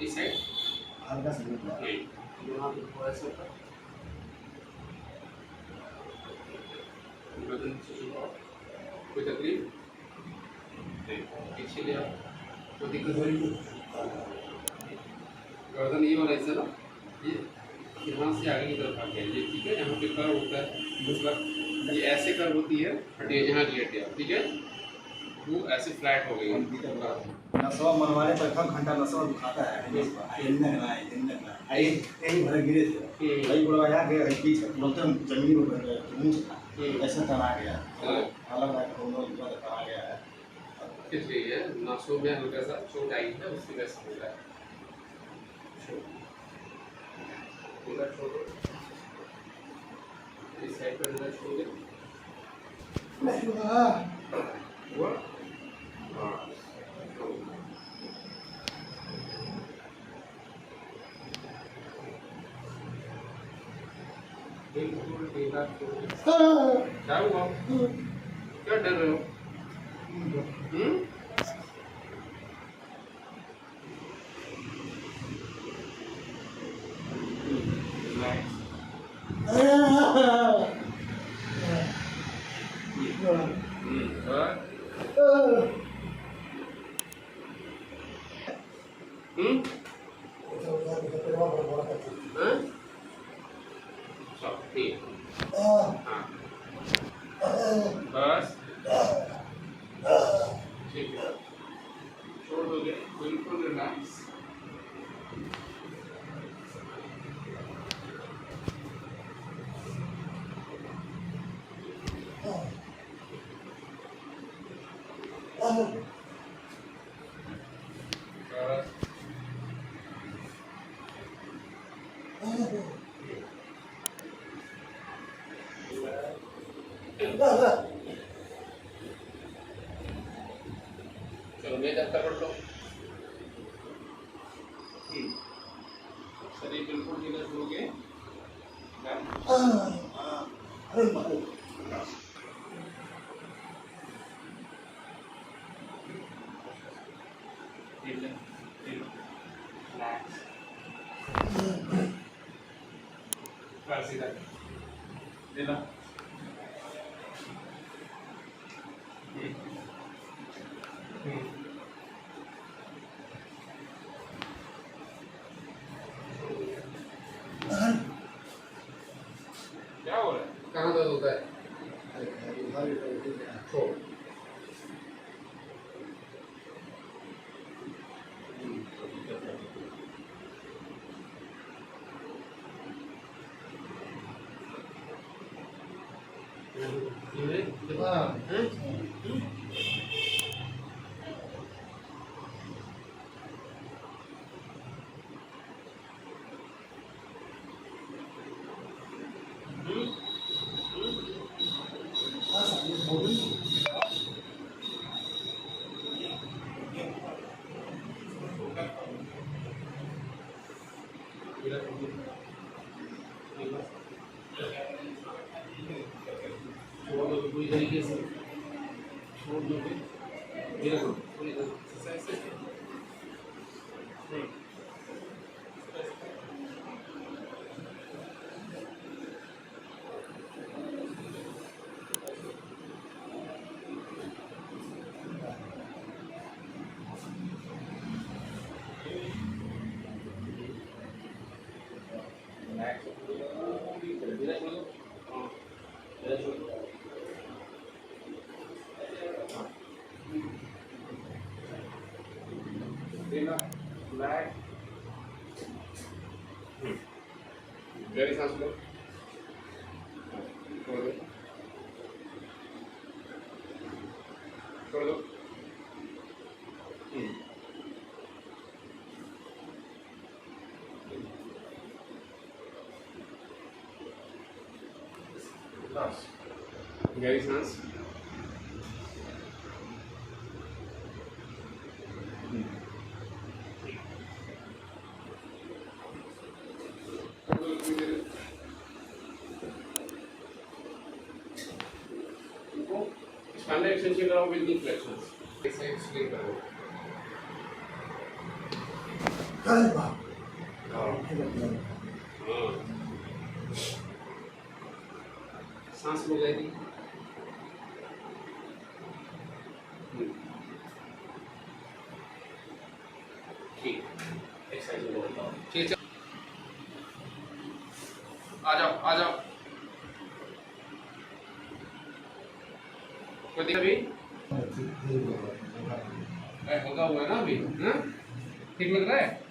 इस साइड हल्का सा निकला यहाँ पे थोड़ा सा गर्दन से झुकाओ, कोई तकलीफ नहीं, पीछे ले आओ, कोई दिक्कत हो रही है? गर्दन ये वाला ऐसा ना, ये यहाँ से आगे की तरफ आके ये ठीक है, यहाँ पे कर्व होता है, मतलब ये ऐसे कर्व होती है, बट ये यहाँ लेट गया, ठीक है, वो ऐसे फ्लैट हो गई है। नसवा मनवाने पर कम घंटा नसवा दुखाता है यही भर गिरे थे भाई बुढ़वा यहाँ गए पीछे तुरंत हम जमीन पर मुंह था ऐसा तना गया अलग है दोनों तना गया है खिंच गई है, नसों में हल्का सा चोट आई है, उसकी वजह से हो रहा है। पूरा छोड़ो, इस साइड पर अंदर छोड़ दे, हुआ बिल्कुल टीका क्या हुआ, क्या डर रहे हो? बस ठीक है, छोड़ दोगे, बिल्कुल रिलैक्स। चलो मेज पकड़ लो, शरीर बिल्कुल ढीला छोड़ोगे, सीधा देना, क्या हो रहा है, कहाँ दर्द होता है? छोड़, छोड़ दो पूरी तरीके से, छोड़ दोगे, धीरे करो, पूरी तरह से गहरी सांस लो, छोड़ दो, छोड़ दो, गहरी सांस, अंडर एक्सटेंशन कराओ विद नी फ्लेक्शन ऐसे एक्सप्लेन करो अरे बाप हाँ सांस लो गई ठीक एक्सरसाइज को बताओ ठीक है आ जाओ कोई दिक्कत अभी होगा हुआ है ना अभी हाँ ठीक लग रहा है